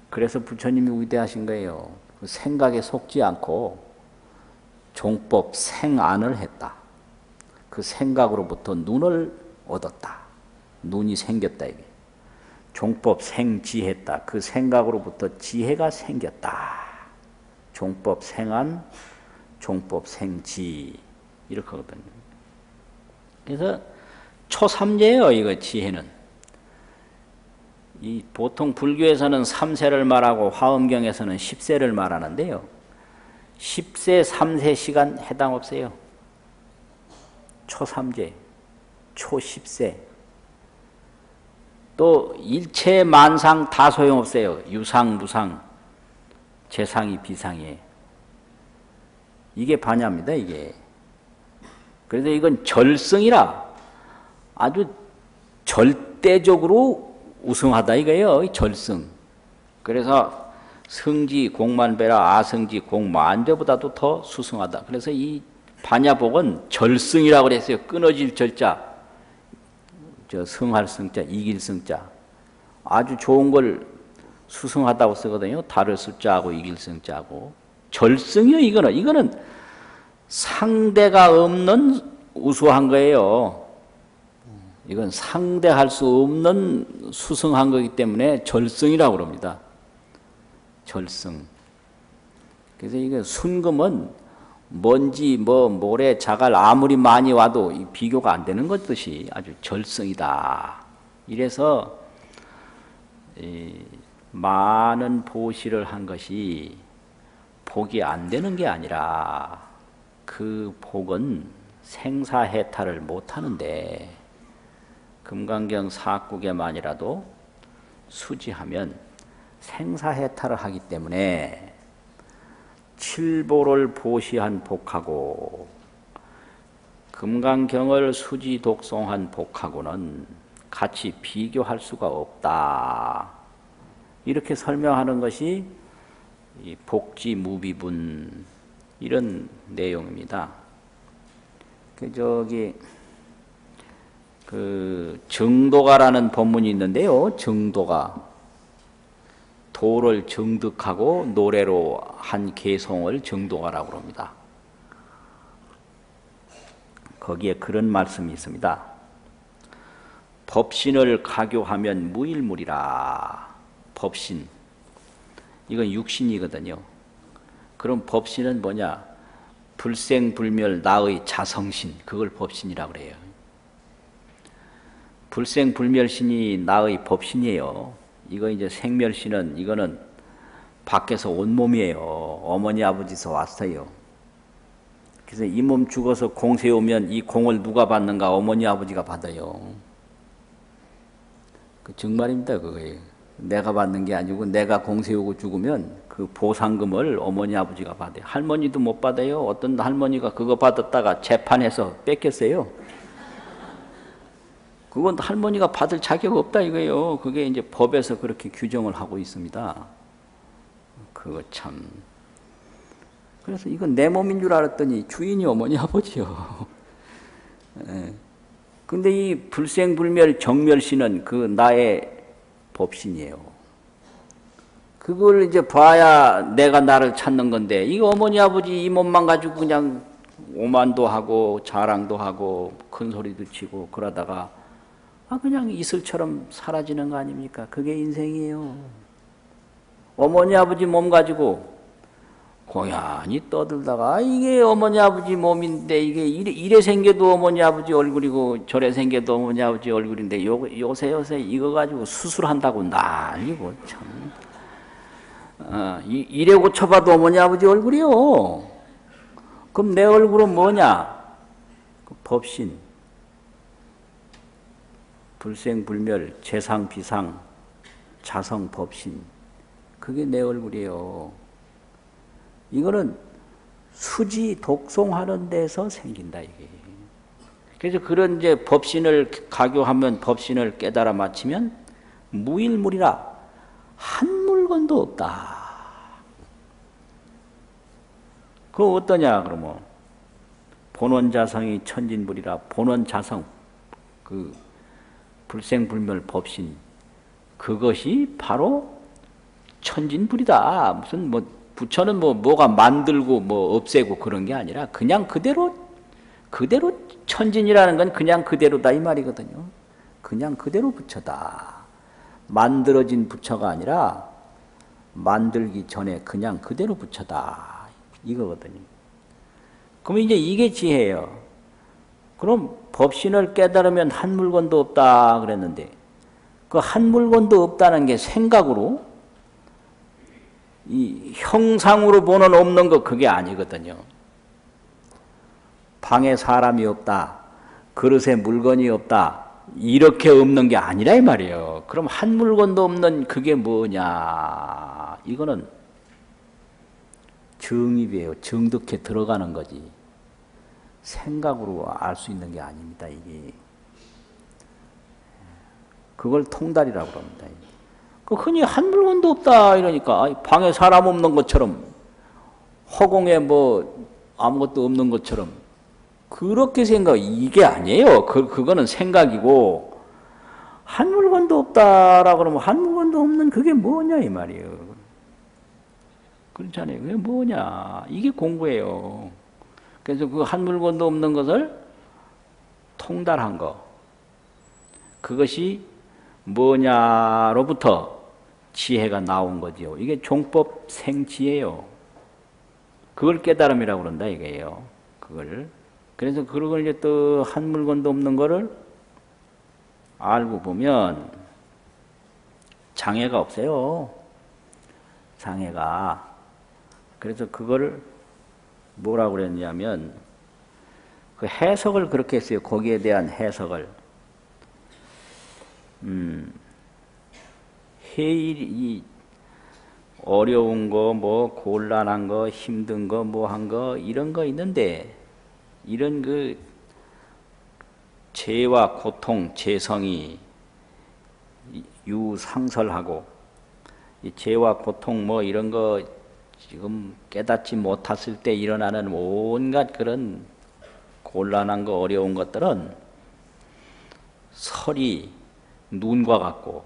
그래서 부처님이 위대하신 거예요. 그 생각에 속지 않고 종법 생안을 했다. 그 생각으로부터 눈을 얻었다. 눈이 생겼다 이게. 종법 생지했다. 그 생각으로부터 지혜가 생겼다. 종법 생안, 종법 생지 이렇게 하거든요. 그래서 초삼재예요. 이거 지혜는. 이 보통 불교에서는 3세를 말하고 화엄경에서는 10세를 말하는데요. 10세, 3세 시간 해당 없어요. 초3제, 초10세. 또 일체 만상 다 소용없어요. 유상, 무상, 재상이, 비상이. 이게 반야입니다, 이게. 그래서 이건 절성이라 아주 절대적으로 우승하다 이거예요. 절성. 그래서 성지 공만배라 아성지 공만배보다도 더 수승하다. 그래서 이 반야복은 절성이라고 그랬어요. 끊어질 절자, 성할 성자, 이길 성자. 아주 좋은 걸 수승하다고 쓰거든요. 다를 숫자하고 이길 성자하고. 절성이요, 이거는. 이거는 상대가 없는 우수한 거예요. 이건 상대할 수 없는 수승한 거기 때문에 절성이라고 그럽니다. 절성. 그래서 이게 순금은 먼지, 모래, 자갈 아무리 많이 와도 비교가 안 되는 것듯이 아주 절성이다. 이래서 많은 보시를 한 것이 복이 안 되는 게 아니라 그 복은 생사해탈을 못하는데 금강경 사국에만이라도 수지하면 생사해탈을 하기 때문에 칠보를 보시한 복하고 금강경을 수지 독송한 복하고는 같이 비교할 수가 없다. 이렇게 설명하는 것이 이 복지무비분 이런 내용입니다. 정도가라는 법문이 있는데요. 정도가 도를 정득하고 노래로 한 개송을 정도가라고 합니다. 거기에 그런 말씀이 있습니다. 법신을 가교하면 무일물이라. 법신. 이건 육신이거든요. 그럼 법신은 뭐냐? 불생불멸 나의 자성신. 그걸 법신이라고 그래요. 불생불멸신이 나의 법신이에요. 이거 이제 생멸신은 이거는 밖에서 온 몸이에요. 어머니 아버지서 왔어요. 그래서 이 몸 죽어서 공 세우면 이 공을 누가 받는가? 어머니 아버지가 받아요. 그 정말입니다. 그거예요. 내가 받는 게 아니고 내가 공 세우고 죽으면 그 보상금을 어머니 아버지가 받아요. 할머니도 못 받아요. 어떤 할머니가 그거 받았다가 재판해서 뺏겼어요. 그건 할머니가 받을 자격 없다 이거예요. 그게 이제 법에서 그렇게 규정을 하고 있습니다. 그거 참. 그래서 이건 내 몸인 줄 알았더니 주인이 어머니 아버지요. 근데 이 불생불멸 정멸신은 그 나의 법신이에요. 그걸 이제 봐야 내가 나를 찾는 건데, 이거 어머니 아버지 이 몸만 가지고 그냥 오만도 하고 자랑도 하고 큰 소리도 치고 그러다가 그냥 이슬처럼 사라지는 거 아닙니까? 그게 인생이에요. 어머니 아버지 몸 가지고 고연히 떠들다가 이게 어머니 아버지 몸인데 이게 이래 생겨도 어머니 아버지 얼굴이고 저래 생겨도 어머니 아버지 얼굴인데 요새 이거 가지고 수술한다고 난리고 참. 이래 고쳐봐도 어머니 아버지 얼굴이요. 그럼 내 얼굴은 뭐냐? 그 법신. 불생불멸, 재상비상, 자성법신. 그게 내 얼굴이에요. 이거는 수지 독송하는 데서 생긴다, 이게. 그래서 그런 이제 법신을 가교하면 법신을 깨달아 마치면 무일물이라 한 물건도 없다. 그거 어떠냐, 그러면. 본원자성이 천진불이라 본원자성, 그 불생불멸 법신, 그것이 바로 천진불이다. 무슨 뭐 부처는 뭐가 만들고 뭐 없애고 그런 게 아니라 그냥 그대로 천진이라는 건 그냥 그대로다 이 말이거든요. 그냥 그대로 부처다. 만들어진 부처가 아니라 만들기 전에 그냥 그대로 부처다 이거거든요. 그럼 이제 이게 지혜예요. 그럼 법신을 깨달으면 한 물건도 없다 그랬는데 그 한 물건도 없다는 게 생각으로 이 형상으로 보는 없는 거 그게 아니거든요. 방에 사람이 없다, 그릇에 물건이 없다 이렇게 없는 게 아니라 이 말이에요. 그럼 한 물건도 없는 그게 뭐냐? 이거는 정입이에요. 정득해 들어가는 거지. 생각으로 알 수 있는 게 아닙니다. 이게 그걸 통달이라고 합니다. 그 흔히 한 물건도 없다 이러니까 방에 사람 없는 것처럼 허공에 뭐 아무것도 없는 것처럼 그렇게 생각 이게 아니에요. 그거는 생각이고 한 물건도 없다라고 그러면 한 물건도 없는 그게 뭐냐 이 말이에요. 그렇잖아요. 그게 뭐냐 이게 공부예요. 그래서 그 한 물건도 없는 것을 통달한 거 그것이 뭐냐로부터 지혜가 나온 거지요. 이게 종법 생지예요. 그걸 깨달음이라고 그런다 이게요. 그걸. 그래서 그걸 이제 또 한 물건도 없는 거를 알고 보면 장애가 없어요. 장애가. 그래서 그거를 뭐라고 그랬냐면 그 해석을 그렇게 했어요. 거기에 대한 해석을. 이 어려운 거, 뭐 곤란한 거, 힘든 거, 뭐 한 거 이런 거 있는데 이런 그 죄와 고통, 죄성이 유상설하고 이 죄와 고통 뭐 이런 거 지금 깨닫지 못했을 때 일어나는 온갖 그런 곤란한 거, 어려운 것들은 설이 눈과 같고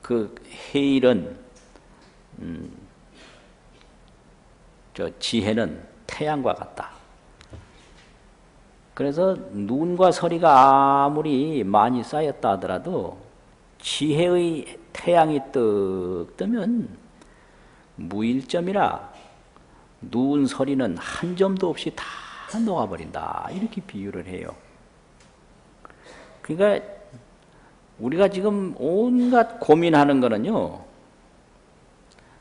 그 해일은 저 지혜는 태양과 같다. 그래서 눈과 서리가 아무리 많이 쌓였다 하더라도 지혜의 태양이 떡 뜨면 무일점이라 눈 서리는 한 점도 없이 다 녹아버린다. 이렇게 비유를 해요. 그러니까 우리가 지금 온갖 고민하는 거는요.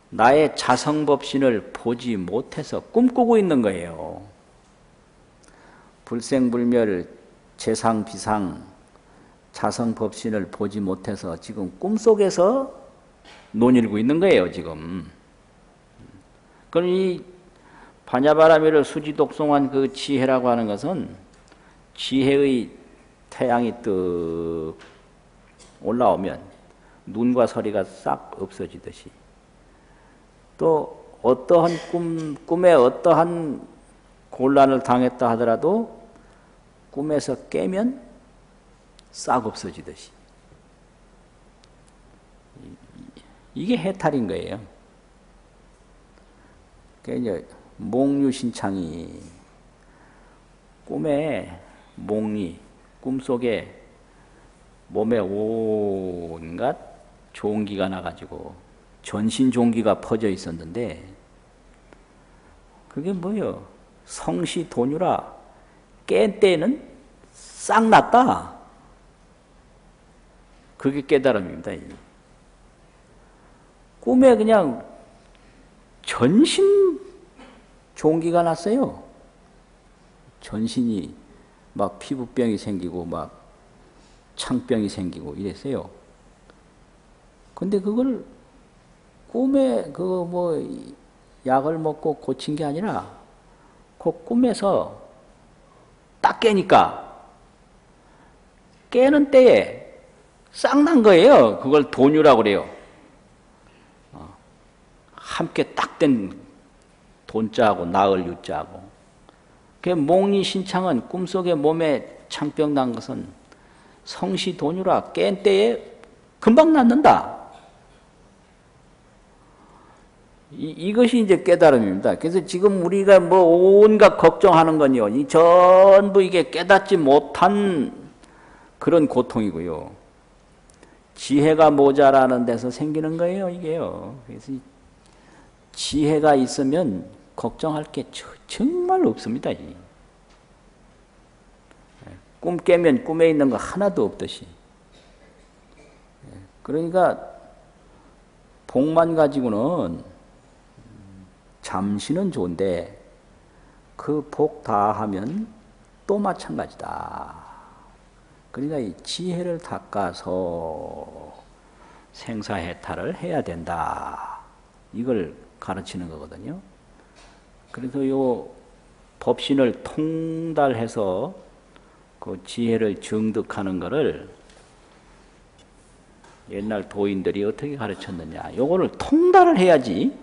나의 자성법신을 보지 못해서 꿈꾸고 있는 거예요. 불생불멸, 재상비상, 자성법신을 보지 못해서 지금 꿈속에서 논일고 있는 거예요. 지금. 그럼 이 반야바라밀을 수지독송한 그 지혜라고 하는 것은 지혜의 태양이 뜨 올라오면 눈과 서리가 싹 없어지듯이 또 어떠한 꿈에 어떠한 곤란을 당했다 하더라도 꿈에서 깨면 싹 없어지듯이 이게 해탈인 거예요. 그러니까 이제 몽유신창이 꿈에 몽리 꿈속에 몸에 온갖 종기가 나가지고 전신 종기가 퍼져 있었는데 그게 뭐요? 성시 돈유라 깬 때는 싹 났다. 그게 깨달음입니다. 꿈에 그냥 전신 종기가 났어요. 전신이 막 피부병이 생기고 막 창병이 생기고 이랬어요. 근데 그걸 꿈에 약을 먹고 고친 게 아니라 그 꿈에서 딱 깨니까 깨는 때에 싹 난 거예요. 그걸 돈유라고 그래요. 함께 딱 된 돈자하고 나을 유자하고. 그 목리신창은 꿈속에 몸에 창병 난 것은 성시 돈유라 깬 때에 금방 낫는다. 이것이 이제 깨달음입니다. 그래서 지금 우리가 온갖 걱정하는 건요, 이 전부 이게 깨닫지 못한 그런 고통이고요. 지혜가 모자라는 데서 생기는 거예요, 이게요. 그래서 지혜가 있으면 걱정할 게 정말 없습니다. 꿈 깨면 꿈에 있는 거 하나도 없듯이. 그러니까 복만 가지고는 잠시는 좋은데 그 복 다 하면 또 마찬가지다. 그러니까 이 지혜를 닦아서 생사해탈을 해야 된다. 이걸 가르치는 거거든요. 그래서 요 법신을 통달해서 그 지혜를 정득하는 거를 옛날 도인들이 어떻게 가르쳤느냐. 요거를 통달을 해야지.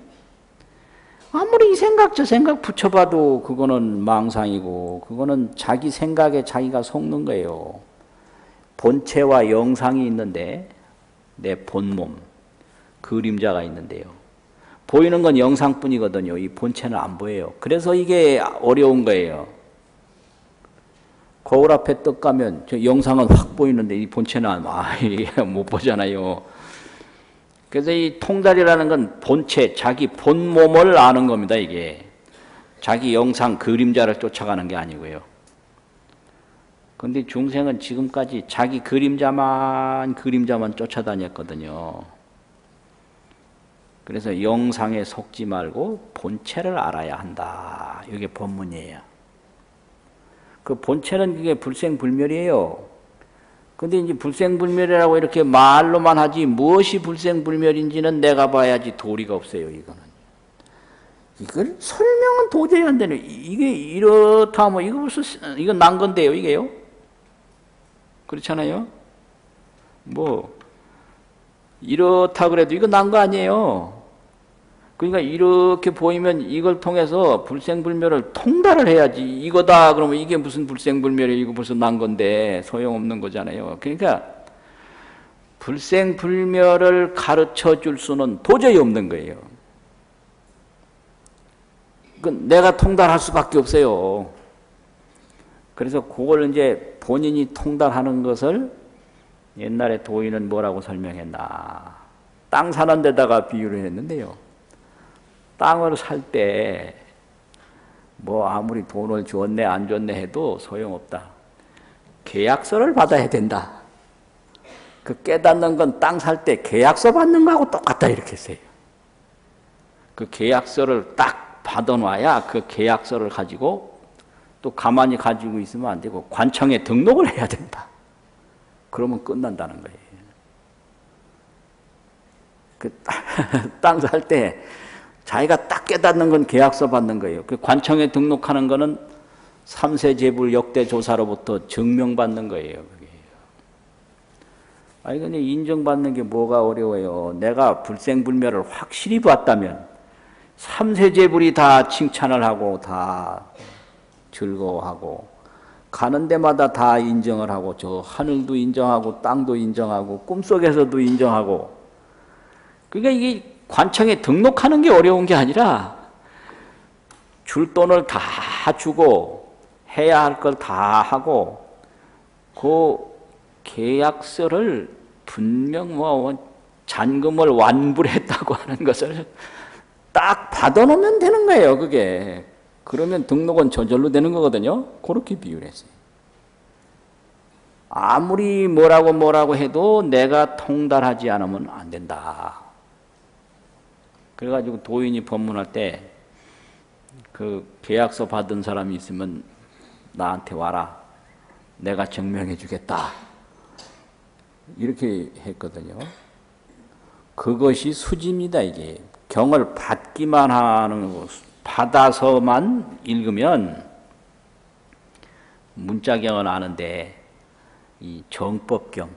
아무리 이 생각 저 생각 붙여봐도 그거는 망상이고 그거는 자기 생각에 자기가 속는 거예요. 본체와 영상이 있는데 내 본몸, 그림자가 있는데요. 보이는 건 영상뿐이거든요. 이 본체는 안 보여요. 그래서 이게 어려운 거예요. 거울 앞에 떡 가면 저 영상은 확 보이는데 이 본체는 이게 못 보잖아요. 그래서 이 통달이라는 건 본체, 자기 본몸을 아는 겁니다. 이게 자기 영상, 그림자를 쫓아가는 게 아니고요. 그런데 중생은 지금까지 자기 그림자만 쫓아다녔거든요. 그래서 영상에 속지 말고 본체를 알아야 한다. 이게 법문이에요. 그 본체는 그게 불생불멸이에요. 근데 이제 불생불멸이라고 이렇게 말로만 하지 무엇이 불생불멸인지는 내가 봐야지 도리가 없어요, 이거는. 이걸 설명은 도저히 안 되네. 이게 이렇다 하면 이거 무슨 이거 난 건데요, 이게요? 그렇잖아요? 이렇다 그래도 이거 난 거 아니에요. 그러니까 이렇게 보이면 이걸 통해서 불생불멸을 통달을 해야지. 이거다 그러면 이게 무슨 불생불멸이에요? 이거 벌써 난 건데 소용없는 거잖아요. 그러니까 불생불멸을 가르쳐 줄 수는 도저히 없는 거예요. 내가 통달할 수밖에 없어요. 그래서 그걸 이제 본인이 통달하는 것을 옛날에 도인은 뭐라고 설명했나. 땅 사는 데다가 비유를 했는데요. 땅을 살 때 아무리 돈을 줬네 안 줬네 해도 소용없다. 계약서를 받아야 된다. 그 깨닫는 건 땅 살 때 계약서 받는 거하고 똑같다 이렇게 했어요. 그 계약서를 딱 받아놔야 그 계약서를 가지고 또 가만히 가지고 있으면 안 되고 관청에 등록을 해야 된다. 그러면 끝난다는 거예요. 그 땅 살 때 자기가 딱 깨닫는 건 계약서 받는 거예요. 그 관청에 등록하는 거는 3세 재불 역대 조사로부터 증명받는 거예요. 그게. 아니 근데 인정받는 게 뭐가 어려워요. 내가 불생불멸을 확실히 봤다면 3세 재불이 다 칭찬을 하고 다 즐거워하고 가는 데마다 다 인정을 하고 저 하늘도 인정하고 땅도 인정하고 꿈속에서도 인정하고 그러니까 이게 관청에 등록하는 게 어려운 게 아니라 줄 돈을 다 주고 해야 할 걸 다 하고 그 계약서를 분명 잔금을 완불했다고 하는 것을 딱 받아놓으면 되는 거예요. 그게 그러면 등록은 저절로 되는 거거든요. 그렇게 비유를 했어요. 아무리 뭐라고 해도 내가 통달하지 않으면 안 된다. 그래가지고 도인이 법문할 때 그 계약서 받은 사람이 있으면 나한테 와라. 내가 증명해 주겠다. 이렇게 했거든요. 그것이 수지입니다. 이게 경을 받기만 하는 거, 받아서만 읽으면 문자경은 아는데 이 정법경은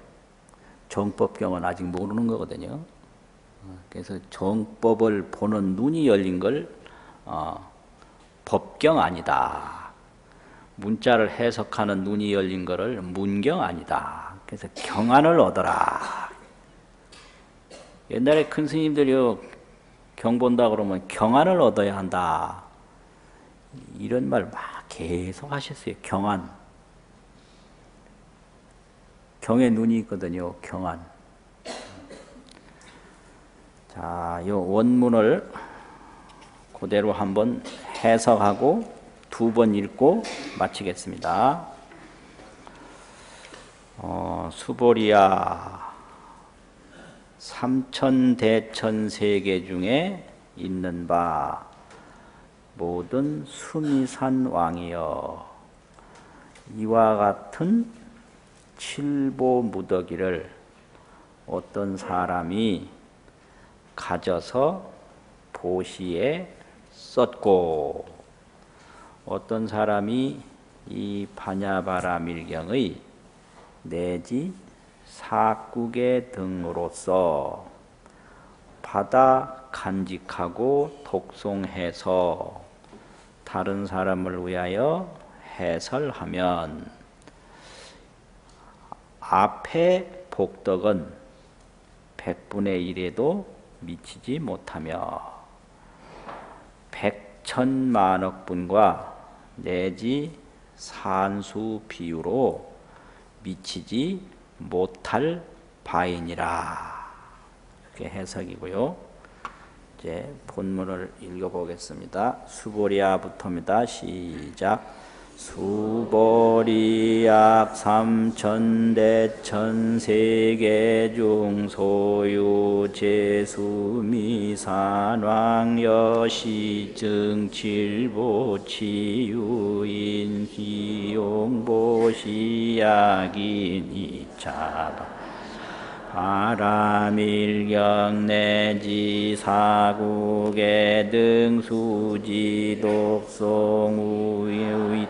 아직 모르는 거거든요. 그래서 정법을 보는 눈이 열린 걸 법경 아니다. 문자를 해석하는 눈이 열린 거를 문경 아니다. 그래서 경안을 얻어라. 옛날에 큰 스님들이 경 본다 그러면 경안을 얻어야 한다. 이런 말 막 계속 하셨어요. 경안. 경에 눈이 있거든요. 경안. 자, 요 원문을 그대로 한번 해석하고 두 번 읽고 마치겠습니다. 수보리야, 삼천대천세계 중에 있는 바 모든 수미산 왕이여, 이와 같은 칠보무더기를 어떤 사람이 가져서 보시에 썼고, 어떤 사람이 이 반야바라밀경의 내지 사국의 등으로서 받아 간직하고 독송해서 다른 사람을 위하여 해설하면 앞에 복덕은 100분의 1에도 미치지 못하며 100천만억 분과 내지 산수 비유로 미치지 못할 바이니라. 이렇게 해석이고요. 이제 본문을 읽어보겠습니다. 수보리야부터입니다. 시작. 수보리약 삼천대천세계 중 소유 제수미산왕여시 증칠보치유인 비용보시약이니차바 바라밀경 내지 사국의 등수지 독송우의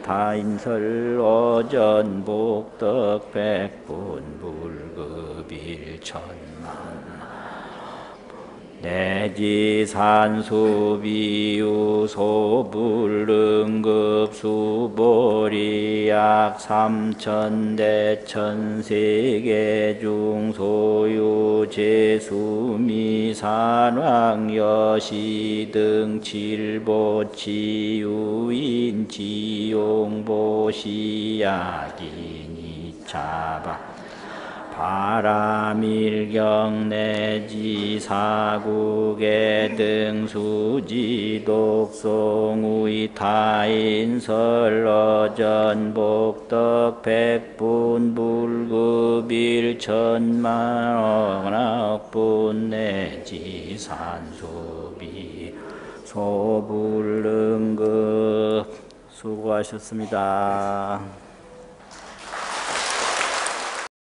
타인설 어전 복덕 백분 불급일천만 내지 산수비유 소불능급 수보리약 삼천대천세계 중 소유 제수미산왕여시 등 칠보치유인 지용보시약이니차바 바라밀경 내지 사국의 등수지 독송의 타인설 어전 복덕 백분 불급일천만억 내지 산수비 소불능급. 수고하셨습니다.